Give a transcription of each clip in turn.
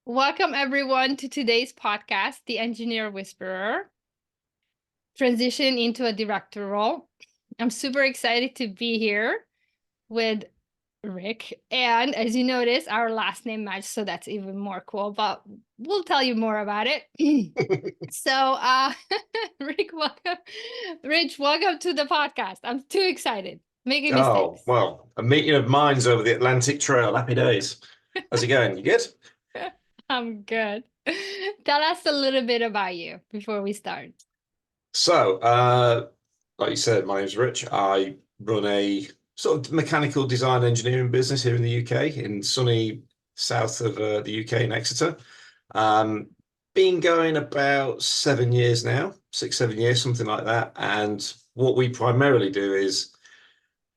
Welcome, everyone, to today's podcast, The Engineer Whisperer, Transition into a Director Role. I'm super excited to be here with Rick. And as you notice, our last name matched, so that's even more cool, but we'll tell you more about it. Rick, welcome. Rich, welcome to the podcast. I'm too excited. Making mistakes. Oh, well, a meeting of minds over the Atlantic Trail. Happy days. How's it going? You good? I'm good. Tell us a little bit about you before we start. So, like you said, my name's Rich. I run a sort of mechanical design engineering business here in the UK, in sunny south of the UK in Exeter. Um, been going about 7 years now, 6, 7 years, something like that. And what we primarily do is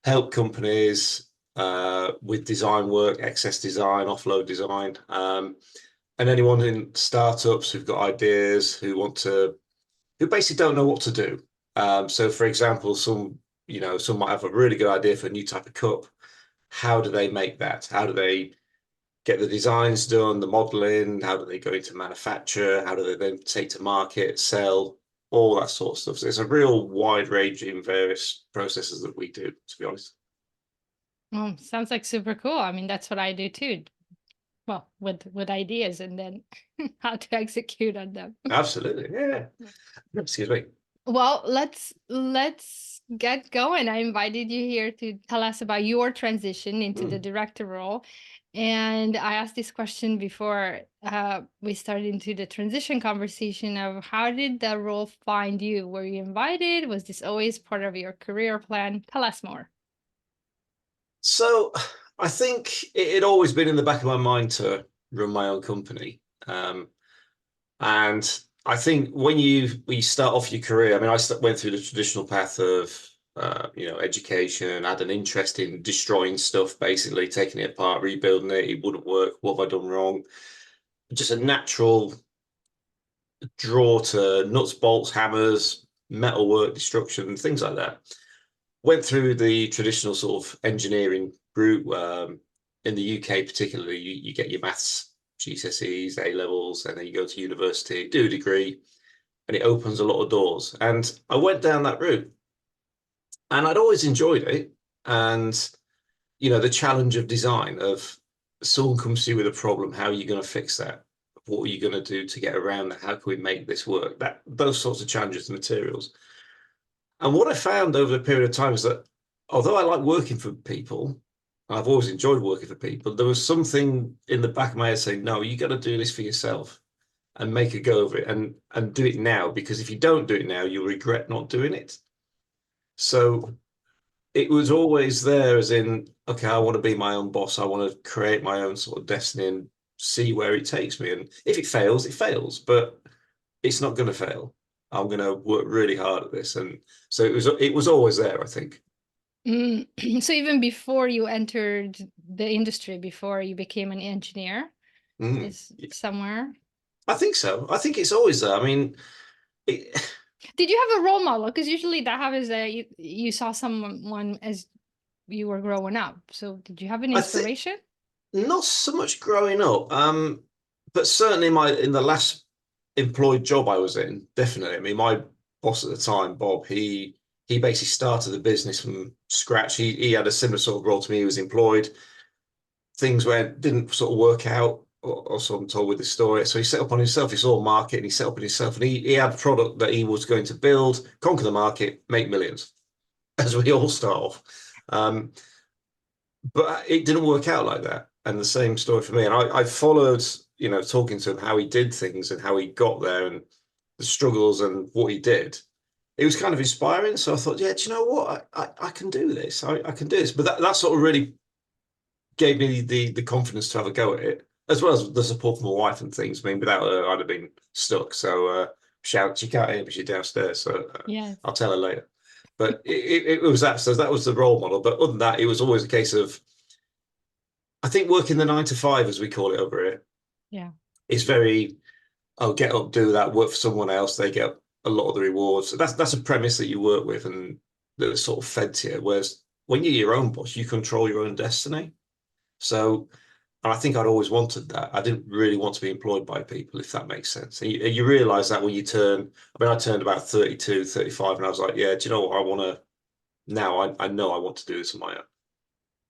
help companies with design work, excess design, offload design, and anyone in startups who've got ideas who basically don't know what to do. So, for example, some might have a really good idea for a new type of cup. How do they make that? How do they get the designs done, the modeling? How do they go into manufacture? How do they then take to market, sell? All that sort of stuff. So it's a real wide ranging various processes that we do, to be honest. Oh, sounds like super cool. I mean, that's what I do too. Well, with ideas and then how to execute on them. Absolutely. Yeah. Excuse me. Well, let's get going. I invited you here to tell us about your transition into the director role. And I asked this question before we started into the transition conversation of how did the role find you? Were you invited? Was this always part of your career plan? Tell us more. So I think it had always been in the back of my mind to run my own company. And I think when you start off your career, I mean, went through the traditional path of education, had an interest in destroying stuff, basically taking it apart, rebuilding it. It wouldn't work. What have I done wrong? Just a natural draw to nuts, bolts, hammers, metalwork, destruction, things like that. Went through the traditional sort of engineering route. In the UK, particularly, you get your maths, GCSEs, A levels, and then you go to university, do a degree, and it opens a lot of doors. And I went down that route, and I'd always enjoyed it. And the challenge of design of someone comes to you with a problem, how are you going to fix that? What are you going to do to get around that? How can we make this work? Those sorts of challenges, the materials. And what I found over a period of time is that although I like working for people, I've always enjoyed working for people, there was something in the back of my head saying, no, you got to do this for yourself and make a go of it and do it now, because if you don't do it now, you'll regret not doing it. So it was always there as in, okay, I want to be my own boss. I want to create my own sort of destiny and see where it takes me. And if it fails, it fails, but it's not going to fail. I'm going to work really hard at this. And so it was always there, I think. So even before you entered the industry, before you became an engineer, is somewhere. I think so. I think it's always there. I mean, it, Did you have a role model? Because usually that happens that you saw someone as you were growing up. So did you have an I think inspiration? not so much growing up, but certainly in the last employed job I was in, definitely. I mean, my boss at the time, Bob, he basically started the business from scratch. He had a similar sort of role to me. He was employed. Things didn't sort of work out, or so I'm told with the story. So he set up on himself. He saw a market and he set up on himself, and he had a product that he was going to build, conquer the market, make millions, as we all start off. But it didn't work out like that. And the same story for me. And I followed, talking to him how he did things and how he got there and the struggles and what he did. It was kind of inspiring. So I thought, yeah, do you know what? I can do this. I can do this. But that sort of really gave me the confidence to have a go at it, as well as the support from my wife and things. I mean, without her, I'd have been stuck. So shout, she can't hear me, she's downstairs. So Yeah. I'll tell her later. But it was that. So that was the role model. But other than that, it was always a case of, I think working the 9 to 5, as we call it over here, Yeah. is very, oh, get up, do that, work for someone else. They get a lot of the rewards. So that's a premise that you work with and that's sort of fed to you. Whereas when you're your own boss, you control your own destiny. So And I think I'd always wanted that. I didn't really want to be employed by people, if that makes sense. And you realize that when you turn, I mean, I turned about 32, 35, and I was like, yeah, do you know what? I want to, now I know I want to do this on my own.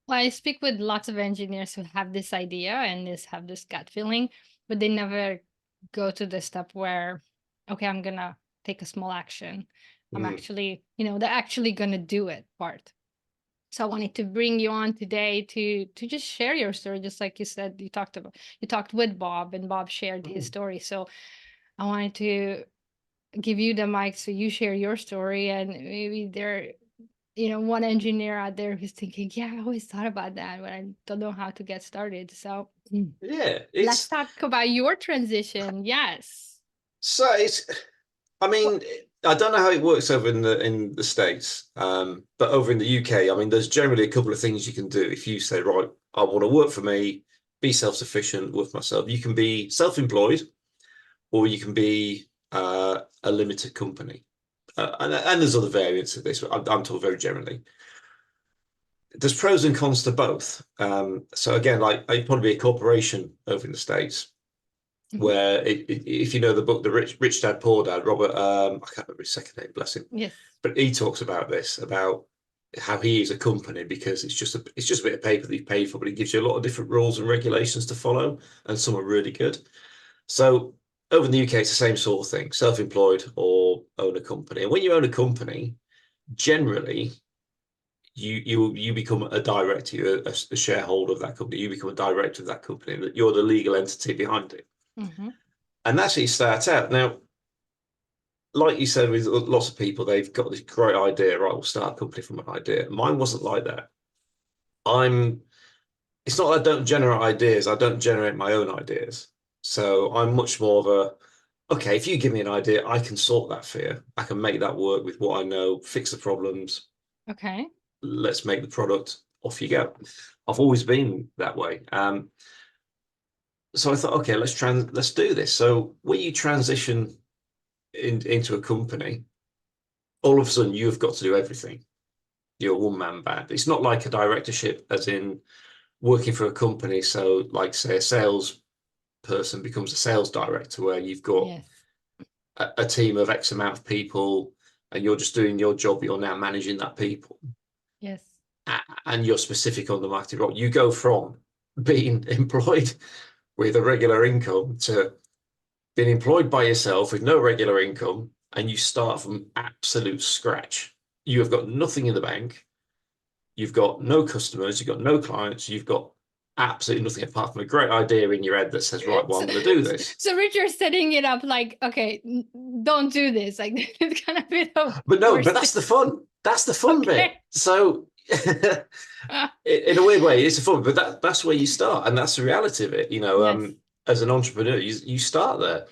Well, I speak with lots of engineers who have this idea and have this gut feeling, but they never go to the step where, okay, I'm gonna take a small action. I'm Mm. actually, they're actually gonna do it part. So I wanted to bring you on today to just share your story, just like you said, you talked with Bob and Bob shared his Mm. story. So I wanted to give you the mic so you share your story, and maybe one engineer out there who's thinking, yeah, I always thought about that, but I don't know how to get started. So Yeah, let's it's talk about your transition. Yes. so it's I What? mean, I don't know how it works over in the States, but over in the UK, I mean, there's generally a couple of things you can do. If you say, right, I want to work for me, be self-sufficient, work for myself, you can be self-employed, or you can be a limited company. And there's other variants of this, but I'm talking very generally. There's pros and cons to both. So again, like I'd probably be a corporation over in the States Mhm. where if you know the book, The Rich Dad Poor Dad, Robert, I can't remember his second name, bless him, Yes. but he talks about this, about how he is a company because it's just a bit of paper that you pay for, but it gives you a lot of different rules and regulations to follow, and some are really good. So over in the UK, it's the same sort of thing: self-employed or own a company. And when you own a company, generally you become a director, you're a shareholder of that company, you become a director of that company, and that you're the legal entity behind it. Hmm. And that's how you start out. Now, like you said, with lots of people, they've got this great idea, right? We'll start a company from an idea. Mine wasn't like that. I'm, it's not that I don't generate ideas, I don't generate my own ideas. So I'm much more of a, okay, if you give me an idea, I can sort that for you. I can make that work with what I know, fix the problems, Okay. let's make the product, off you go. I've always been that way. So I thought, okay, let's do this. So when you transition into a company, all of a sudden you've got to do everything. You're a one-man band. It's not like a directorship, as in working for a company. So, like, say, a sales person becomes a sales director, where you've got Yes. a team of X amount of people, and you're just doing your job. You're now managing that people, Yes. and you're specific on the marketing role. You go from being employed with a regular income to being employed by yourself with no regular income, and you start from absolute scratch. You have got nothing in the bank. You've got no customers, you've got no clients, you've got absolutely nothing apart from a great idea in your head that says, right, well, So, I'm going to do this. so Richard's setting it up like, okay, don't do this. Like, it's kind of a bit of But no, but forced. that's the fun. That's the fun bit. Okay. So in a weird way, it's a fun, but that's where you start, and that's the reality of it. Yes. As an entrepreneur, you start there.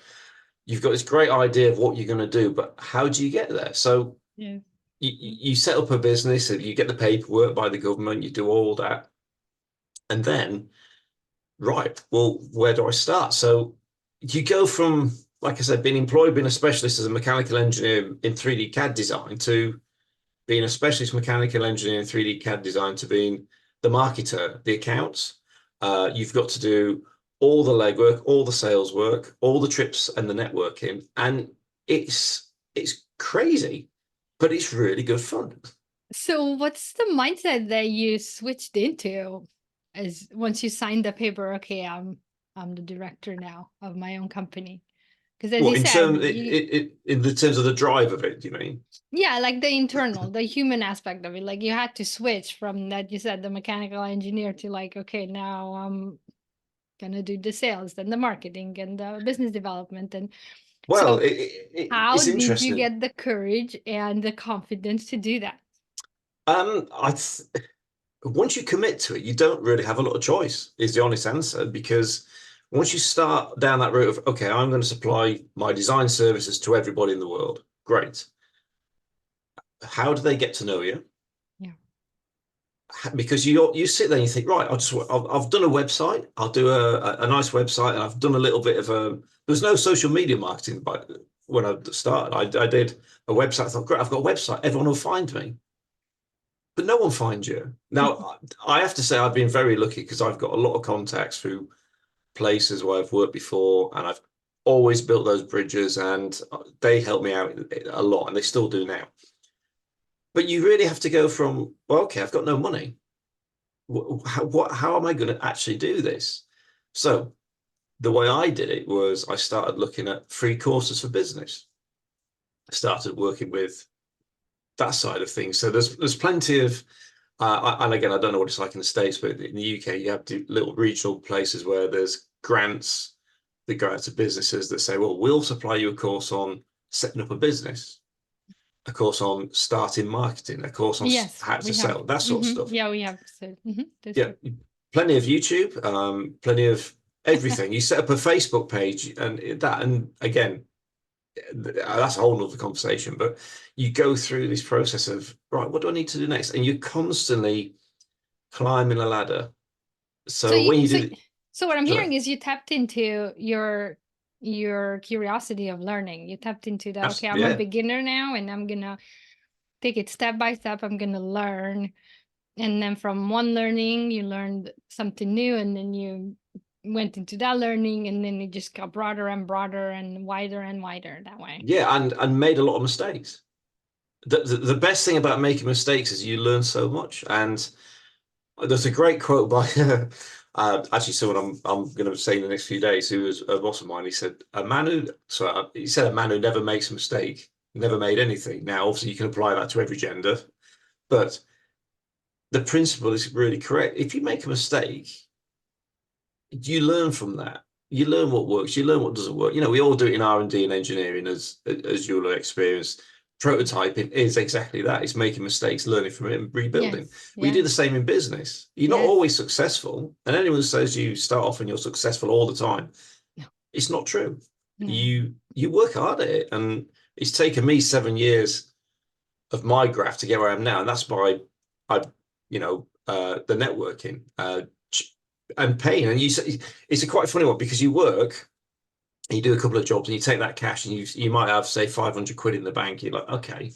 You've got this great idea of what you're going to do, but how do you get there? So Yes. you set up a business, and you get the paperwork by the government, you do all that, and then right, well, where do I start? So you go from, like I said, being employed, being a specialist as a mechanical engineer in 3D CAD design, to being a specialist mechanical engineer in 3D CAD design, to being the marketer, the accounts. You've got to do all the legwork, all the sales work, all the trips and the networking. And it's crazy, but it's really good fun. So what's the mindset that you switched into as once you signed the paper, okay, I'm the director now of my own company? Because as What you in said, terms in the terms of the drive of it, do you mean? yeah, like the internal, the human aspect of it. Like you had to switch from that you said the mechanical engineer to like, okay, now I'm gonna do the sales and the marketing and the business development. And Well, so how it's did you interesting. get the courage and the confidence to do that? I once you commit to it, you don't really have a lot of choice, is the honest answer. Because once you start down that route of, okay, I'm going to supply my design services to everybody in the world, great. How do they get to know you? Yeah. Because you sit there and you think, right, I've done a website, I'll do a nice website, and I've done a little bit of there's no social media marketing, but when I started, I did a website. I thought, great, I've got a website, everyone will find me. but no one finds you. Now, I have to say I've been very lucky because I've got a lot of contacts through places where I've worked before, and I've always built those bridges, and they help me out a lot, and they still do now. But you really have to go from, well, okay, I've got no money. How am I going to actually do this? So the way I did it was I started looking at free courses for business. I started working with that side of things. So there's plenty of, and again, I don't know what it's like in the States, but in the UK, you have little regional places where there's grants that go out to businesses that say, well, we'll supply you a course on setting up a business, a course on starting marketing, a course on Yes, how to we have. sell, that sort of stuff. Yeah, we have. So, that's Yeah, true. plenty of YouTube, plenty of everything. You set up a Facebook page and again, that's a whole nother conversation, but you go through this process of, right, what do I need to do next? And you're constantly climbing a ladder. So So when you do, so what I'm sorry, hearing is you tapped into your curiosity of learning. You tapped into that, okay, I'm a yeah, beginner now and I'm gonna take it step by step. I'm gonna learn. And then from one learning, you learned something new, and then you went into that learning, and then it just got broader and broader and wider that way. yeah, and made a lot of mistakes. The best thing about making mistakes is you learn so much. And there's a great quote by actually someone I'm going to say in the next few days who was a boss of mine. He said, he said, a man who never makes a mistake never made anything. Now, obviously, you can apply that to every gender, but the principle is really correct. If you make a mistake, you learn from that. You learn what works. You learn what doesn't work. You know, we all do it in R&D and engineering, as you'll have experienced. Prototyping is exactly that. It's making mistakes, learning from it, and rebuilding. Yes, We do yes, the same in business. You're not yes. always successful, and anyone who says you start off and you're successful all the time, No, it's not true. no. You work hard at it, and it's taken me 7 years of my graph to get where I am now, and that's by I, the networking and pain. And it's a quite funny one because you work, you do a couple of jobs, and you take that cash, and you might have say 500 quid in the bank. You're like, okay,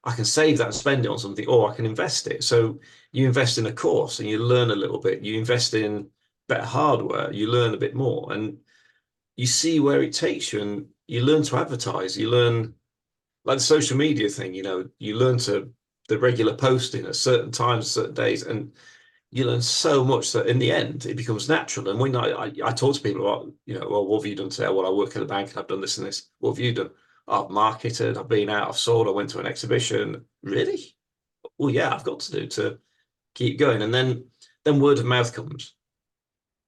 I can save that and spend it on something, or I can invest it. So you invest in a course and you learn a little bit. You invest in better hardware, you learn a bit more, and you see where it takes you, and you learn to advertise. You learn like the social media thing. You learn to the regular posting at certain times, certain days, and you learn so much that in the end it becomes natural. And when I talk to people about, well, what have you done today? Well, I work at a bank and I've done this and this. What have you done? I've marketed, I've been out, I've sold, I went to an exhibition. Really? Well, yeah, I've got to do to keep going. And then word of mouth comes.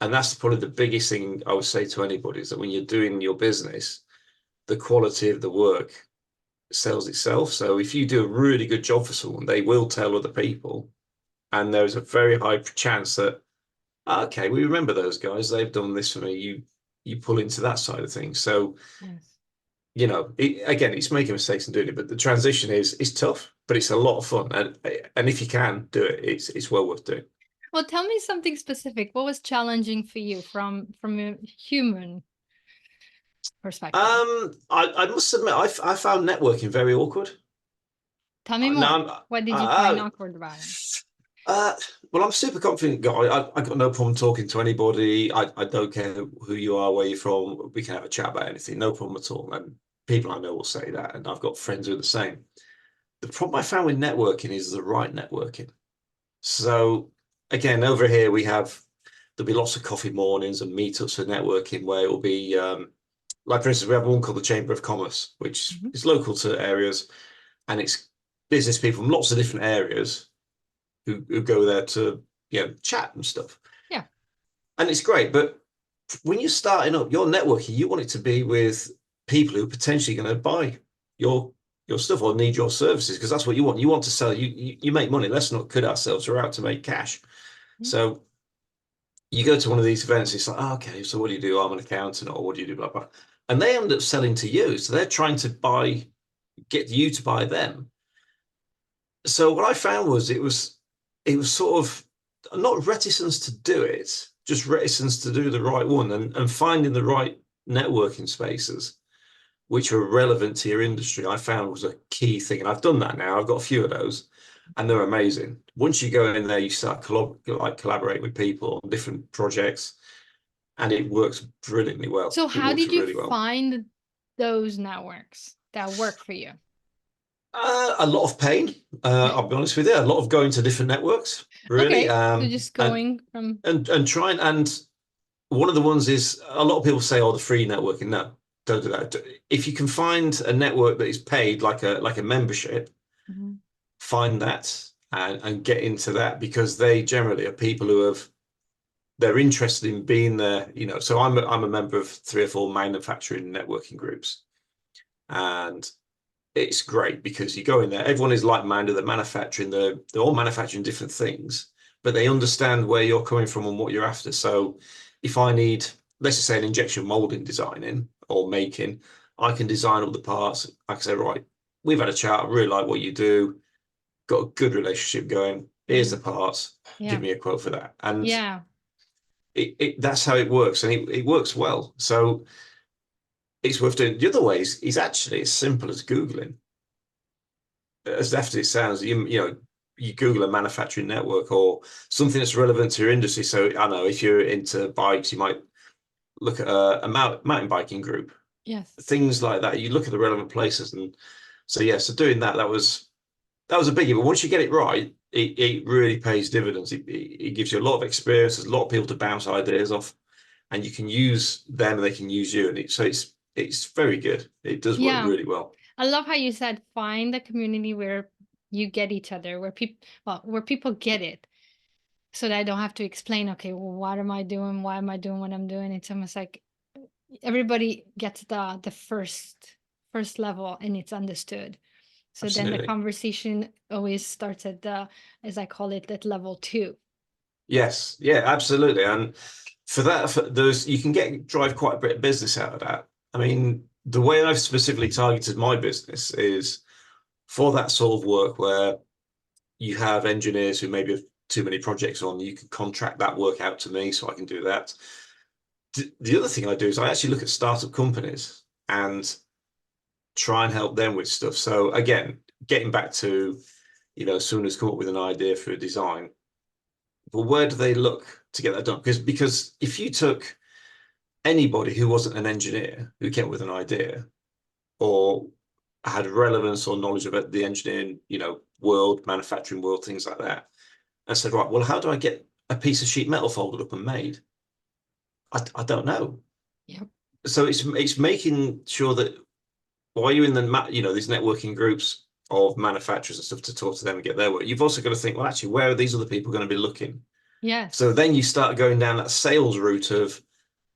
And that's probably the biggest thing I would say to anybody is that when you're doing your business, the quality of the work sells itself. So if you do a really good job for someone, they will tell other people. And there's a very high chance that, okay, we remember those guys. They've done this for me. You pull into that side of things. So, Yes. again, it's making mistakes and doing it, but the transition is tough, but it's a lot of fun. And if you can do it, it's well worth doing. Well, tell me something specific. What was challenging for you from a human perspective? I must admit, I found networking very awkward. Tell me Now, more. What did you find awkward about it? uh, well, I'm a super confident guy. I got no problem talking to anybody. I don't care who you are, where you're from. We can have a chat about anything, no problem at all. And people I know will say that, and I've got friends who are the same. The problem I found with networking is the right networking. So again, over here there'll be lots of coffee mornings and meetups for networking where it will be like for instance, we have one called the Chamber of Commerce, which Mhm. is local to areas, and it's business people from lots of different areas who go there to chat and stuff. Yeah. And it's great, but when you're starting up your networking, you want it to be with people who are potentially going to buy your your stuff or need your services because that's what you want. You want to sell. You make money. Let's not kid ourselves. We're out to make cash. Mhm. So you go to one of these events. It's like, oh, okay, so what do you do? I'm an accountant, or what do you do? Blah blah. And they end up selling to you. So they're trying to get you to buy them. So what I found was it was sort of not reticence to do it, just reticence to do the right one and finding the right networking spaces which are relevant to your industry. I found was a key thing, and I've done that now. I've got a few of those, and they're amazing. Once you go in there, you start collaborate with people on different projects, and it works brilliantly well. So It how works did you really well. find those networks that work for you? A lot of pain. I'll be honest with you. A lot of going to different networks, really, Okay, so just and going from trying. And one of the ones is a lot of people say, "Oh, the free networking." No, don't do that. If you can find a network that is paid, like a membership, Mhm. find that and get into that, because they generally are people who have they're interested in being there. So I'm a member of 3 or 4 manufacturing networking groups, and it's great because you go in there, everyone is like-minded, they're manufacturing, they're all manufacturing different things, but they understand where you're coming from and what you're after. So if I need, let's just say, an injection molding designing or making, I can design up the parts. I can say, right, we've had a chat, I really like what you do, got a good relationship going, here's the parts, give Yeah. me a quote for that. And Yeah. that's how it works, and it works well. So it's worth doing. The other ways is actually as simple as Googling. As daft as it sounds, you Google a manufacturing network or something that's relevant to your industry. So I know if you're into bikes, you might look at a mountain biking group, Yes. things like that. You look at the relevant places, and so yeah, so doing that was a biggie. But once you get it right, it really pays dividends. It gives you a lot of experience. There's a lot of people to bounce ideas off, and you can use them, and they can use you, and it's very good. It does work Yeah. really well. I love how you said find a community where you get each other, where people get it. So that I don't have to explain, okay, well, what am I doing? Why am I doing what I'm doing? It's almost like everybody gets the first level and it's understood. So then the Absolutely. conversation always starts at as I call it, at level 2. Yes, yeah, absolutely. And for that, you can drive quite a bit of business out of that. I mean, the way I've specifically targeted my business is for that sort of work where you have engineers who maybe have too many projects on, you can contract that work out to me so I can do that. The other thing I do is I actually look at startup companies and try and help them with stuff. So again, getting back to, someone who's come up with an idea for a design, well, where do they look to get that done? Because if you took anybody who wasn't an engineer who came up with an idea or had relevance or knowledge about the engineering, world, manufacturing world, things like that, and said, right, well, how do I get a piece of sheet metal folded up and made? I don't know. Yep. So it's making sure that while you're in these networking groups of manufacturers and stuff to talk to them and get their work, you've also got to think, well, actually, where are these other people going to be looking? So Yes. then you start going down that sales route of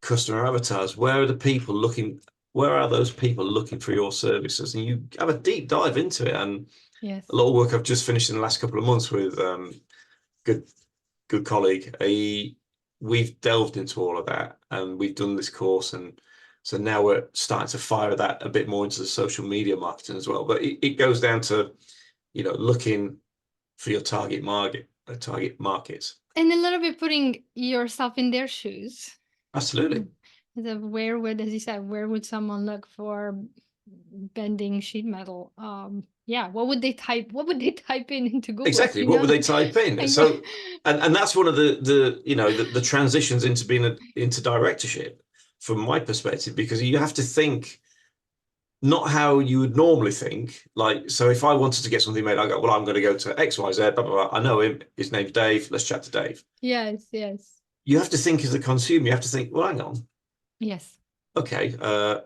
customer avatars. Where are the people looking? Where are those people looking for your services? And you have a deep dive into it. And Yes. a lot of work I've just finished in the last couple of months with good good colleague. We've delved into all of that, and we've done this course, and so now we're starting to fire that a bit more into the social media marketing as well. But it goes down to looking for your target markets. And a little bit putting yourself in their shoes. Absolutely. Where would, as you said, where would someone look for bending sheet metal? Yeah, what would they type? What would they type into Google? Exactly. What would they type in? Like, So, and that's one of the transitions into being into directorship from my perspective, because you have to think not how you would normally think. Like, so if I wanted to get something made, I go, well, I'm going to go to XYZ, blah, blah, blah. I know him. His name's Dave. Let's chat to Dave. yes, yes, You have to think as a consumer. You have to think, well, hang on. yes, Okay,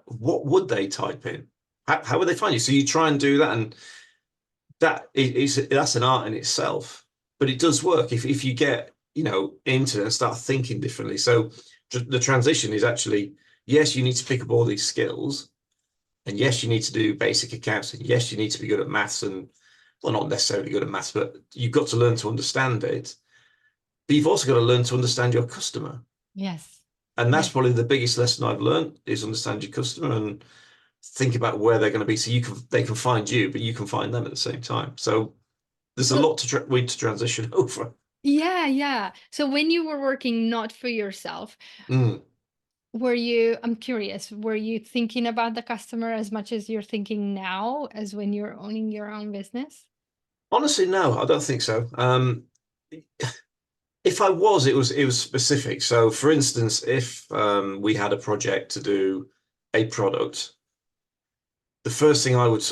what would they type in? How would they find you? So you try and do that, and that's an art in itself. But it does work if you get into it and start thinking differently. So the transition is actually, yes, you need to pick up all these skills, and yes, you need to do basic accounts, and yes, you need to be good at maths, and well, not necessarily good at maths, but you've got to learn to understand it. But you've also got to learn to understand your customer. yes, And that's yes. probably the biggest lesson I've learned is understand your customer and think about where they're going to be, so they can find you, but you can find them at the same time. So there's a So lot to transition over. yeah, yeah. So when you were working not for yourself, Mm. I'm curious, were you thinking about the customer as much as you're thinking now as when you're owning your own business? Honestly, no, I don't think so. If I was, it was specific. So, for instance, if we had a project to do a product, the first thing I would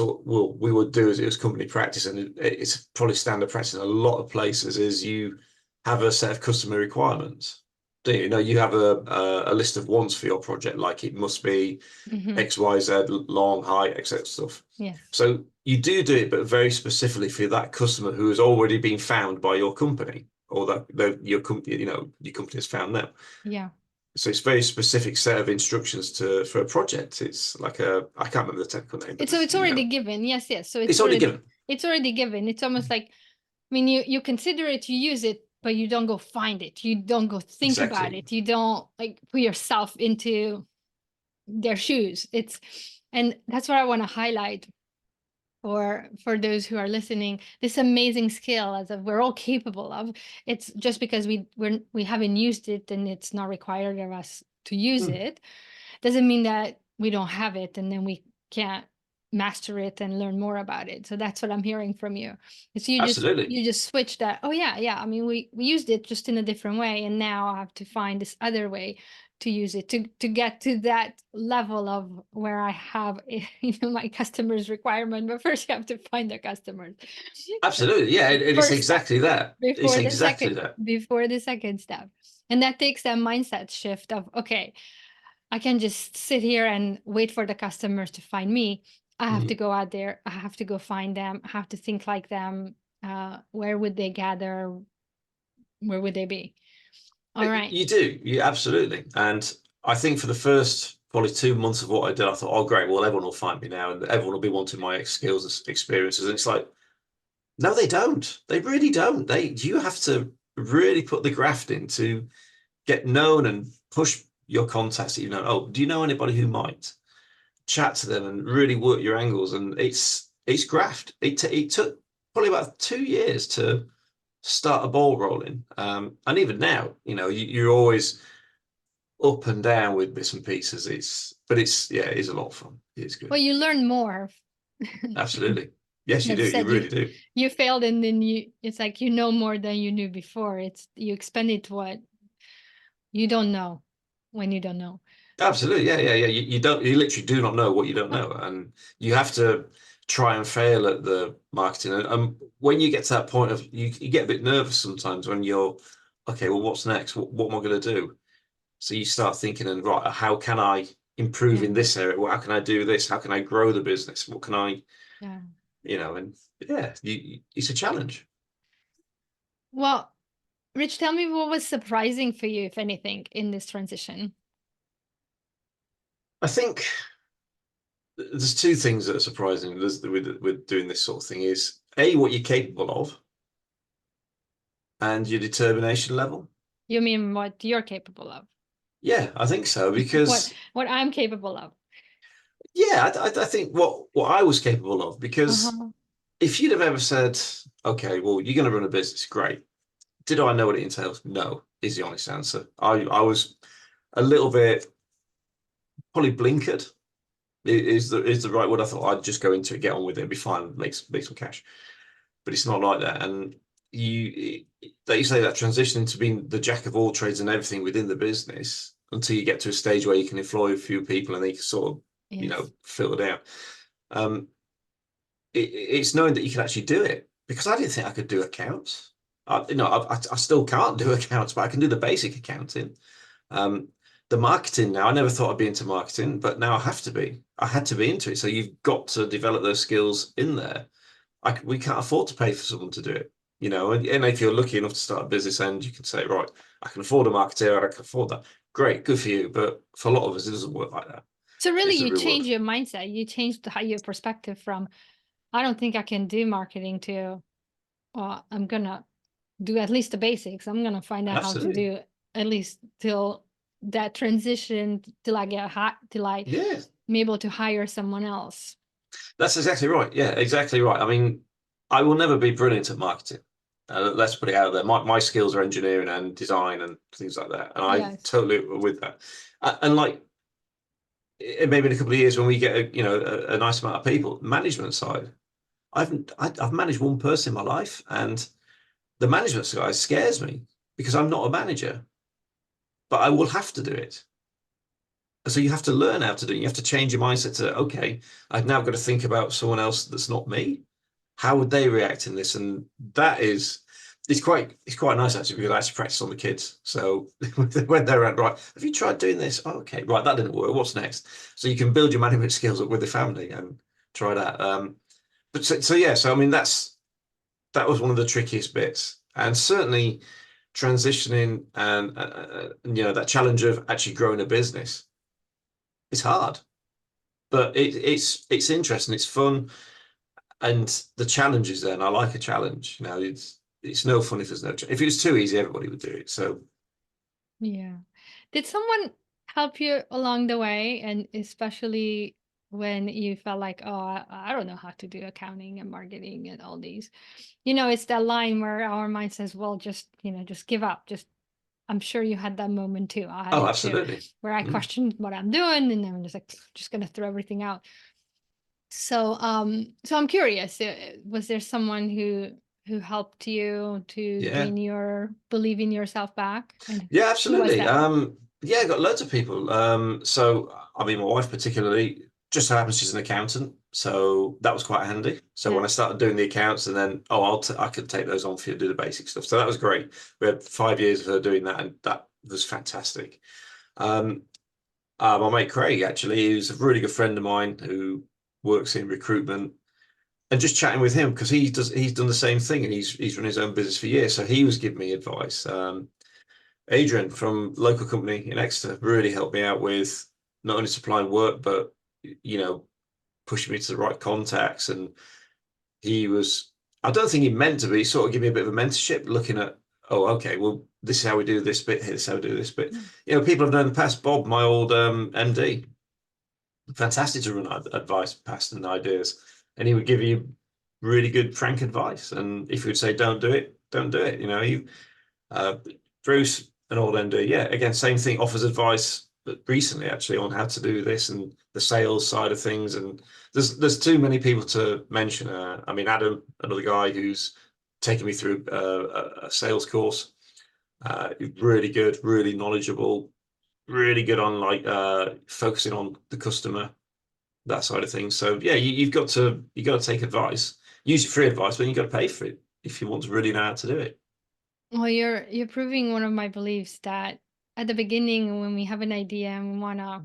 we would do is it was company practice, and it's probably standard practice in a lot of places. Is you have a set of customer requirements. Do you know you have a list of wants for your project, like it must be Mm-hmm. X, Y, Z, long, height, etc. stuff. Yes. So you do it, but very specifically for that customer who has already been found by your company, or that your company, your company has found them. Yeah. So it's a very specific set of instructions for a project. It's like I can't remember the technical name, but It's already given. Yes, yes. So it's already given. it's already given. It's almost like, I mean, you consider it, you use it, but you don't go find it. You don't go think about Exactly. it. You don't like put yourself into their shoes. And that's what I want to highlight for those who are listening, this amazing skill as we're all capable of. It's just because we haven't used it and it's not required of us to use Hmm. it, doesn't mean that we don't have it and then we can't master it and learn more about it. So that's what I'm hearing from you. It's Absolutely. you just switch that. Oh yeah, yeah. I mean, we used it just in a different way, and now I have to find this other way to use it to get to that level of where I have my customers' requirement. But first, you have to find the customers. Absolutely. Yeah, it's First step exactly that. It's before the exactly second that. step, and that takes that mindset shift of, okay, I can just sit here and wait for the customers to find me. I have to Mhm. go out there. I have to go find them. I have to think like them. Where would they gather? Where would they be? All right. You do. You absolutely. And I think for the first probably 2 months of what I did, I thought, oh, great. Well, everyone will find me now, and everyone will be wanting my skills, experiences. And it's like, no, they don't. They really don't. You have to really put the graft in to get known and push your contacts that you know. Oh, do you know anybody who might chat to them and really work your angles? And it's graft. It took probably about 2 years to start a ball rolling. And even now, you're always up and down with bits and pieces. Yeah, it's a lot of fun. It's good. Well, you learn more. Absolutely. Yes, you Like do. you You said, really do. you failed, and then it's like you know more than you knew before. It's you expand it to what you don't know when you don't know. Absolutely. Yeah, yeah, yeah. You literally do not know what you don't know. And you have to try and fail at the marketing. And when you get to that point of you get a bit nervous sometimes when you're, okay, well, what's next? What am I going to do? So you start thinking, and right, how can I improve Yeah, in this area? Well, how can I do this? How can I grow the business? What can I, yeah. and yeah, it's a challenge. Well, Rich, tell me what was surprising for you, if anything, in this transition. I think there's two things that are surprising with doing this sort of thing is A, what you're capable of and your determination level. You mean what you're capable of? Yeah, I think so What because I'm capable of? yeah, I think what I was capable of because Uh-huh. if you'd have ever said, okay, well, you're going to run a business, great. Did I know what it entails? No, is the honest answer. I was a little bit probably blinkered is the right word. I thought I'd just go into it, get on with it, be fine, make some cash. But it's not like that. And that you say that transition into being the jack of all trades and everything within the business until you get to a stage where you can employ a few people and they can sort of, Yes. filter down. Um, it's knowing that you can actually do it because I didn't think I could do accounts. I still can't do accounts, but I can do the basic accounting. Um, the marketing now, I never thought I'd be into marketing, but now I have to be. I had to be into it. So you've got to develop those skills in there. We can't afford to pay for someone to do it, and if you're lucky enough to start a business and you can say, right, I can afford a marketer, I can afford that. Great, good for you. But for a lot of us, it doesn't work like that. So It really, doesn't you really work. change your mindset. You changed how your perspective from, I don't think I can do marketing, to, I'm gonna do at least the basics. I'm gonna find out how to Absolutely. do at least till that transition, till I get hot, till I'm Yeah, able to hire someone else. that's exactly right. Yeah, exactly right. I mean, I will never be brilliant at marketing. Let's put it out there. My skills are engineering and design and things like that. And I Yes. totally with that. And like maybe in a couple of years when we get a nice amount of people, management side. I've managed one person in my life, and the management side scares me because I'm not a manager, but I will have to do it. So you have to learn how to do it. You have to change your mindset to, okay, I've now got to think about someone else that's not me. How would they react in this? And that is, it's quite nice actually because I actually practice on the kids. So when they're at, right, have you tried doing this? Oh, okay, right, that didn't work. What's next? So you can build your management skills up with the family and try that. But so yeah, so I mean that was one of the trickiest bits, and certainly transitioning and that challenge of actually growing a business is hard, but it's interesting, it's fun, and the challenge is there. And I like a challenge. It's no fun if there's no. If it was too easy, everybody would do it. So Yeah. Did someone help you along the way? And especially when you felt like, oh, I don't know how to do accounting and marketing and all these. It's that line where our mind says, well, just give up. I'm sure you had that moment too. I had oh, it too, absolutely. where I Mm. questioned what I'm doing, and then I'm just like, just gonna throw everything out. So I'm curious, was there someone who helped you to Yeah. gain your believing yourself back? And Yeah, who was absolutely. that? Yeah, I got loads of people. So I mean, my wife particularly just so happens she's an accountant, so that was quite handy. So when Yeah. I started doing the accounts, and then I could take those on for you to do the basic stuff. So that was great. We had 5 years of her doing that, and that was fantastic. Um, my mate Craig actually, who's a really good friend of mine who works in recruitment, and just chatting with him because he's done the same thing, and he's run his own business for years. So he was giving me advice. Adrian from local company in Exeter really helped me out with not only supplying work, but you know, pushing me to the right contacts. And he was, I don't think he meant to be, sort of give me a bit of a mentorship, looking at, oh, okay, well, this is how we do this bit, this is how we do this bit. Mm. People have known in the past, Bob, my old MD, fantastic to run advice past and ideas. And he would give you really good frank advice. And if you would say, don't do it, don't do it. Uh, Bruce, an old MD, yeah, again, same thing, offers advice, but recently actually on how to do this and the sales side of things. And there's too many people to mention. I mean, Adam, another guy who's taken me through a sales course, really good, really knowledgeable, really good on like focusing on the customer, that side of things. So yeah, you got to take advice, use free advice, but you got to pay for it if you want to really know how to do it. Well, you're proving one of my beliefs that at the beginning, when we have an idea and we want to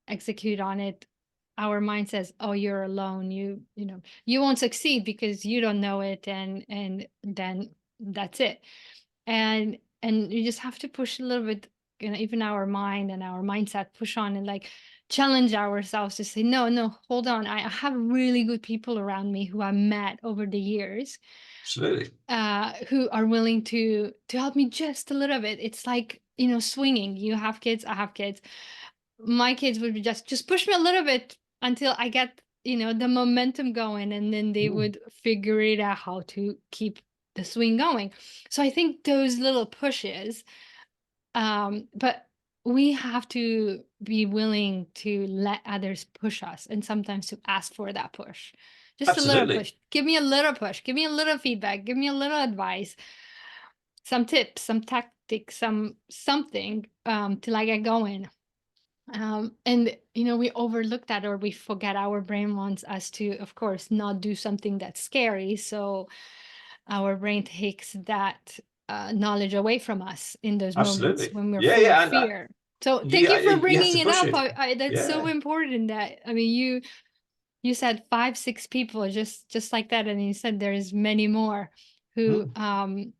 execute on it, our mind says, "Oh, you're alone. You won't succeed because you don't know it," and then that's it. And you just have to push a little bit, even our mind and our mindset, push on and like challenge ourselves to say, "No, no, hold on. I have really good people around me who I met over the years." Absolutely. Who are willing to help me just a little bit. It's like, swinging. You have kids, I have kids. My kids would be just push me a little bit until I get, the momentum going, and then they Mm. would figure it out how to keep the swing going. So I think those little pushes, but we have to be willing to let others push us, and sometimes to ask for that push. Just a little Absolutely. push. Give me a little push. Give me a little feedback. Give me a little advice. Some tips, some tactics, something till I get going. And we overlook that, or we forget. Our brain wants us to, of course, not do something that's scary. So our brain takes that knowledge away from us in those moments Absolutely. when we're Yeah, full of yeah, and fear. So thank yeah, you for you have bringing to it push up. it. That's so Yeah, important. That, I mean, you said 5, 6 people just like that, and you said there's many more who mm, um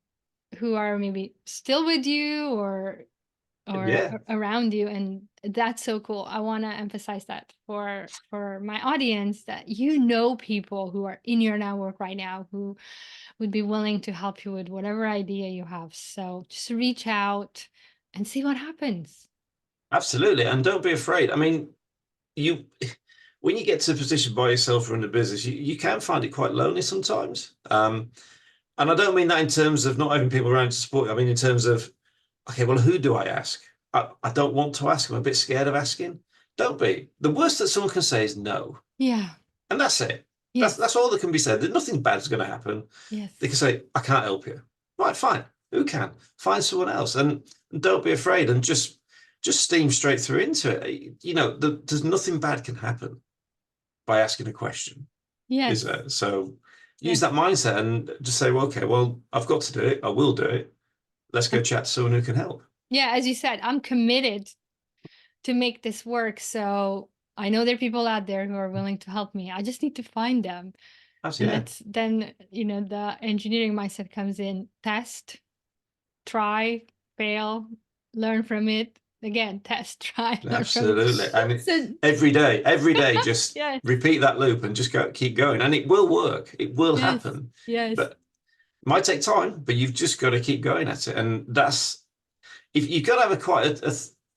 who are maybe still with you, or yeah, around you, and that's so cool. I want to emphasize that for my audience, that people who are in your network right now who would be willing to help you with whatever idea you have. So just reach out and see what happens. absolutely. And don't be afraid. I mean, you when you get to a position by yourself running a business, you can find it quite lonely sometimes. And I don't mean that in terms of not having people around to support you. I mean in terms of, okay, well, who do I ask? I don't want to ask. I'm a bit scared of asking. Don't be. The worst that someone can say is no, Yeah. and that's it. Yes. That's all that can be said. There's nothing bad's going to happen. They Yes. can say, I can't help you. Right, fine. Who can? Find someone else. And don't be afraid and just steam straight through into it. There's nothing bad can happen by asking a question, is Yes. there? So use Yes. that mindset and just say, well, okay, well, I've got to do it. I will do it. Let's go Um, chat to someone who can help. yeah, as you said, I'm committed to make this work. So I know there are people out there who are willing to help me. I just need to find them. That's And yeah, that's then, the engineering mindset comes in: test, try, fail, learn from it. Again, test, try, learn from it. absolutely. And So, every day, just yes, repeat that loop and just keep going, and it will work. It will yes, happen, yes. but it might take time. But you've just got to keep going at it, and that's if you've got to have quite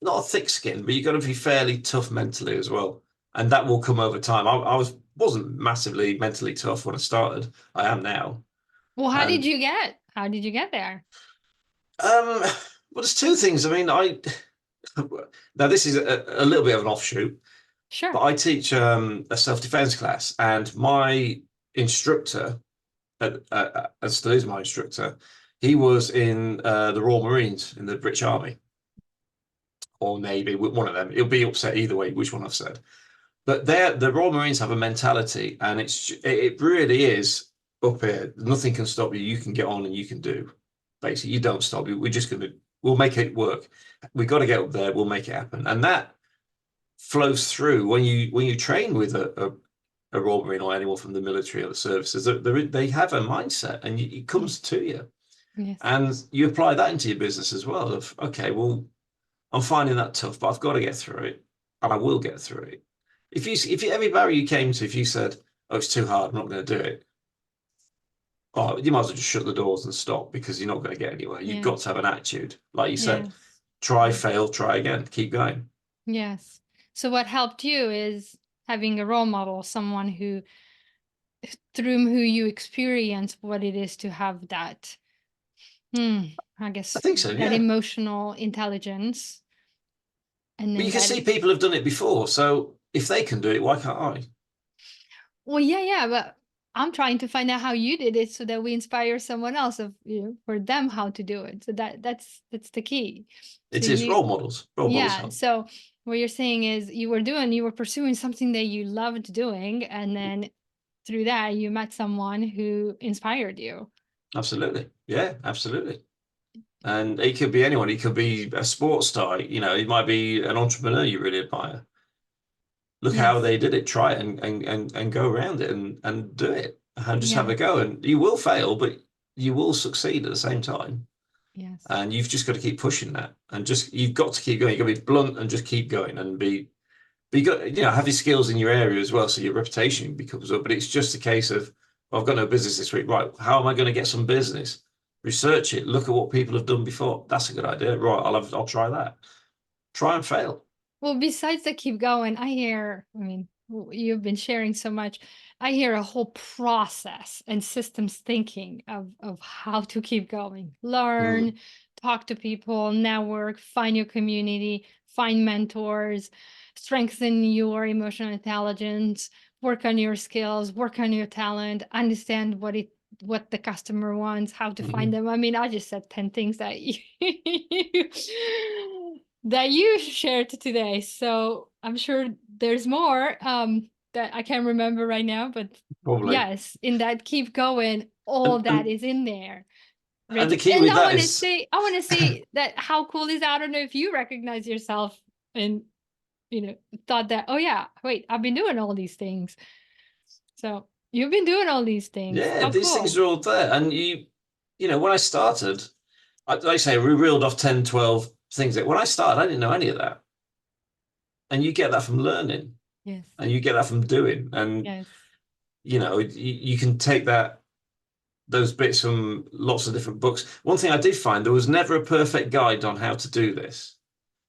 not a thick skin, but you've got to be fairly tough mentally as well, and that will come over time. Wasn't massively mentally tough when I started. I am now, Well, and how did you get there? well, there's two things. I mean, now this is a little bit of an offshoot, but Sure. I teach a self-defense class, and my instructor, and still is my instructor, he was in the Royal Marines in the British Army or Navy, one of them. He'll be upset either way, which one I've said. But the Royal Marines have a mentality, and it really is up here. Nothing can stop you. You can get on and you can do. Basically, you don't stop. We'll make it work. We got to get up there. We'll make it happen, and that flows through when you train with a Royal Marine or anyone from the military or the services. They have a mindset, and it Yes. comes to you, Yes. and you apply that into your business as well. Of okay, well, I'm finding that tough, but I've got to get through it, and I will get through it. If every barrier you came to, if you said, "Oh, it's too hard, I'm not going to do it," oh, you might as well just shut the doors and stop because you're not going to get anywhere. You've got Yes. to have an attitude, like you said. Yes. Try, Yes. fail, try again, keep going. Yes. So what helped you is having a role model, someone through who you experience what it is to have that, I I guess, think so, that yeah. emotional intelligence, and But then you can that. see people have done it before, so if they can do it, why can't I? Well, yeah, yeah, but I'm trying to find out how you did it so that we inspire someone else for them how to do it. So that's the key. So It is you role models. Role models yeah, help. so what you're saying is you were pursuing something that you loved doing, and then through that you met someone who inspired you. Absolutely. Yeah, absolutely. And it could be anyone. It could be a sports star. It might be an entrepreneur you really admire. Look how Yes. they did it. Try it and go around it and do it and just have Yeah. a go. And you will fail, but you will succeed at the same time. Yes. And you've just got to keep pushing that. And you've got to keep going. You've got to be blunt and just keep going and but you got have your skills in your area as well, so your reputation becomes up. But it's just a case of, well, I've got no business this week, right? How am I going to get some business? Research it. Look at what people have done before. That's a good idea, right? I'll try that. Try and fail. Well, besides the keep going, you've been sharing so much. I hear a whole process and systems thinking of how to keep going. Mm, Learn, talk to people, network, find your community, find mentors, strengthen your emotional intelligence, work on your skills, work on your talent, understand what the customer wants, how to find mm. them. I mean, I just said 10 things that that you shared today. So I'm sure there's more that I can't remember right now, but Probably. yes, in that keep going, all And, that and is in there. and Rich. the key And with that is, I want to say that how cool is that? I don't know if you recognize yourself and thought that, oh yeah, wait, I've been doing all these things. So you've been doing all these things. yeah, How these things cool. are all there. And when I started, like I say, we reeled off 10, 12 things. When I started, I didn't know any of that. And you get that from learning, Yes. and you get that from doing. And Yes. you can take those bits from lots of different books. One thing I did find, there was never a perfect guide on how to do this.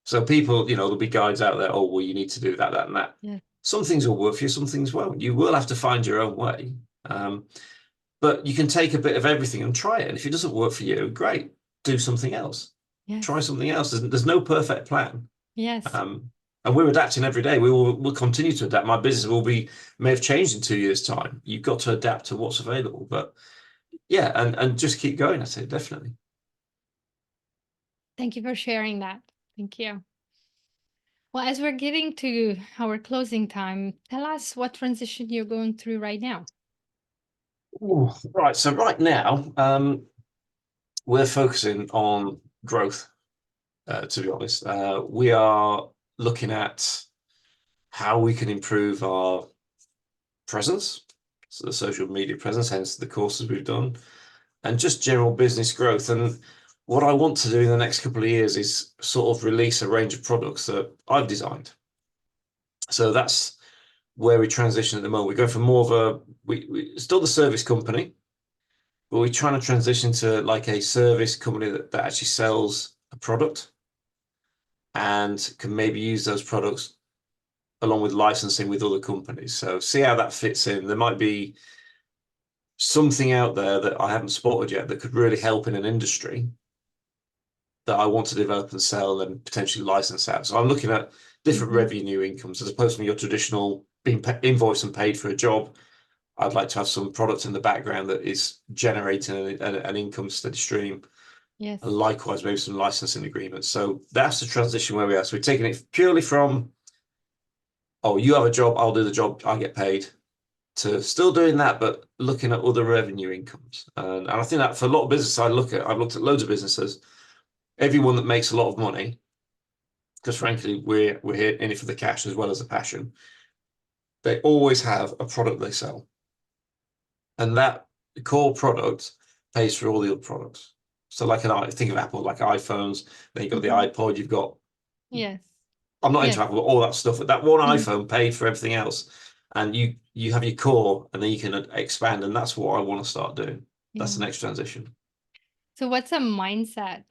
So people, there'll be guides out there. Oh, well, you need to do that, that, and that. Yes. Some things will work for you, some things won't. You will have to find your own way. But you can take a bit of everything and try it. And if it doesn't work for you, great. Do something else. Yes. Try something else. There's no perfect plan. Yes. Um, And we're adapting every day. We'll continue to adapt. My business may have changed in 2 years' time. You've got to adapt to what's available. But yeah, and just keep going, I say, definitely. Thank you for sharing that. Thank you. Well, as we're getting to our closing time, tell us what transition you're going through right now. Ooh, right. So right now, we're focusing on growth, to be honest. We are looking at how we can improve our presence, so the social media presence, hence the courses we've done, and just general business growth. And what I want to do in the next couple of years is sort of release a range of products that I've designed. So that's where we transition at the moment. We go from more of we still the service company, but we're trying to transition to like a service company that actually sells a product and can maybe use those products along with licensing with other companies. So see how that fits in. There might be something out there that I haven't spotted yet that could really help in an industry that I want to develop and sell and potentially license out. So I'm looking at different revenue incomes as opposed to your traditional being invoiced and paid for a job. I'd like to have some product in the background that is generating an income steady stream. Yes. And likewise, maybe some licensing agreements. So that's the transition where we are. So we're taking it purely from, oh, you have a job, I'll do the job, I get paid, to still doing that, but looking at other revenue incomes. And I think that for a lot of businesses I've looked at loads of businesses, everyone that makes a lot of money, because frankly, we're here in it for the cash as well as the passion. They always have a product they sell. And that core product pays for all the other products. So like think of Apple, like iPhones, then you've got the iPod, you've got, Yes. I'm not Yes. into Apple, but all that stuff. But that one iPhone paid for everything else. And you have your core and then you can expand. And that's what I want to start doing. That's the next transition. So what's a mindset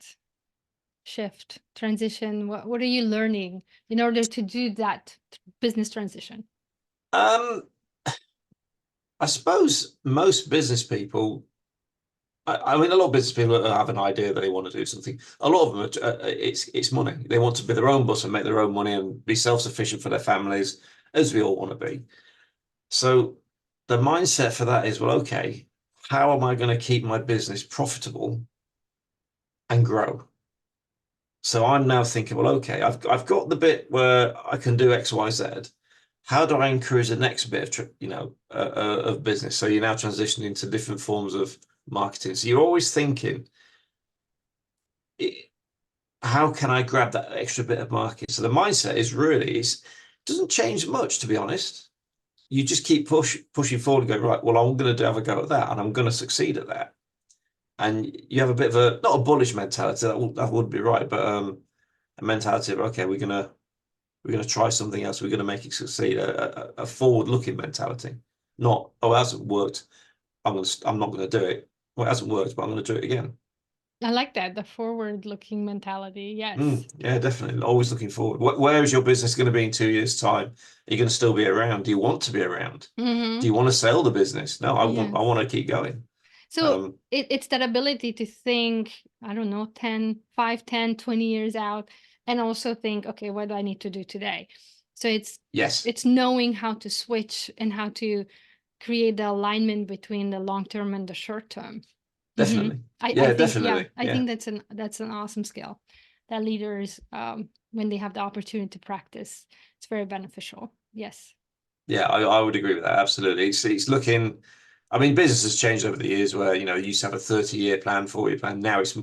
shift, transition? What are you learning in order to do that business transition? I suppose most business people, I mean, a lot of business people have an idea that they want to do something. A lot of them, it's money. They want to be their own boss and make their own money and be self-sufficient for their families, as we all want to be. So the mindset for that is, well, okay, how am I going to keep my business profitable and grow? So I'm now thinking, well, okay, I've got the bit where I can do X, Y, Z. How do I encourage the next bit of of business? So you're now transitioning into different forms of marketing. So you're always thinking, how can I grab that extra bit of market? So the mindset is really doesn't change much, to be honest. You just keep pushing forward and go, right, well, I'm going to have a go at that and I'm going to succeed at that. And you have a bit of not a bullish mentality, that would be right, but a mentality of, okay, we're gonna try something else, we're gonna make it succeed, a forward-looking mentality, not, oh, it hasn't worked, I'm not gonna do it. Well, it hasn't worked, but I'm gonna do it again. I like that, the forward-looking mentality. Yes. Yeah, definitely. Always looking forward. Where is your business going to be in 2 years' time? Are you going to still be around? Do you want to be around? Do you want to sell the business? No, I want to keep going. So it's that ability to think, I don't know, 5, 10, 20 years out, and also think, okay, what do I need to do today? So it's knowing how to switch and how to create the alignment between the long term and the short term. Definitely. I think, definitely. I think that's an awesome skill that leaders, when they have the opportunity to practice, it's very beneficial. Yes. Yeah, I would agree with that. Absolutely. It's looking, I mean, business has changed over the years where, you used to have a 30-year plan, 40-year plan. Now it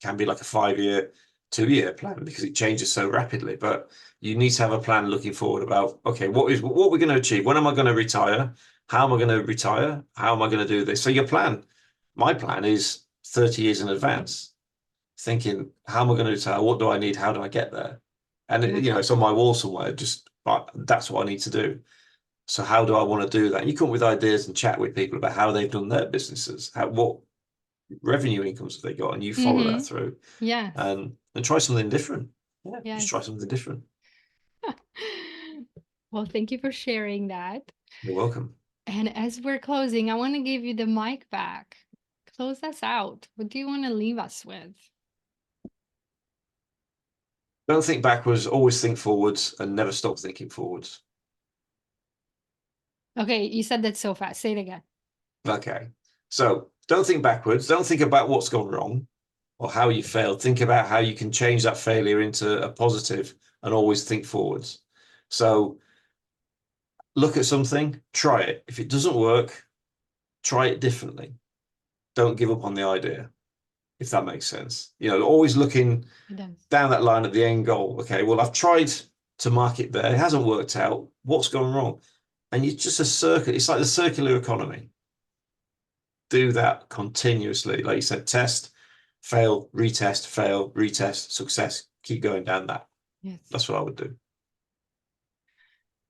can be like a 5-year, 2-year plan because it changes so rapidly. But you need to have a plan looking forward about, okay, what we're going to achieve? When am I going to retire? How am I going to retire? How am I going to do this? So my plan is 30 years in advance, thinking, how am I going to retire? What do I need? How do I get there? And it's on my wall somewhere. Just that's what I need to do. So how do I want to do that? And you come up with ideas and chat with people about how they've done their businesses, what revenue incomes have they got, and you follow that through. Yes. And try something different. Yeah, Yes. just try something different. Well, thank you for sharing that. You're welcome. And as we're closing, I want to give you the mic back. Close us out. What do you want to leave us with? Don't think backwards, always think forwards, and never stop thinking forwards. Okay, you said that so fast. Say it again. Okay. So don't think backwards. Don't think about what's gone wrong or how you failed. Think about how you can change that failure into a positive and always think forwards. So look at something, try it. If it doesn't work, try it differently. Don't give up on the idea, if that makes sense. Always looking It does. down that line at the end goal. Okay, well, I've tried to market there. It hasn't worked out. What's gone wrong? And it's just a circle. It's like the circular economy. Do that continuously. Like you said, test, fail, retest, success. Keep going down that. Yes. That's what I would do.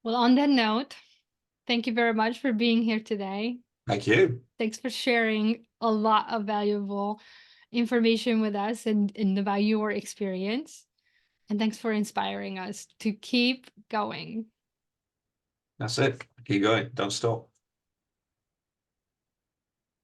Well, on that note, thank you very much for being here today. Thank you. Thanks for sharing a lot of valuable information with us and about your experience. And thanks for inspiring us to keep going. That's it. Keep going. Don't stop.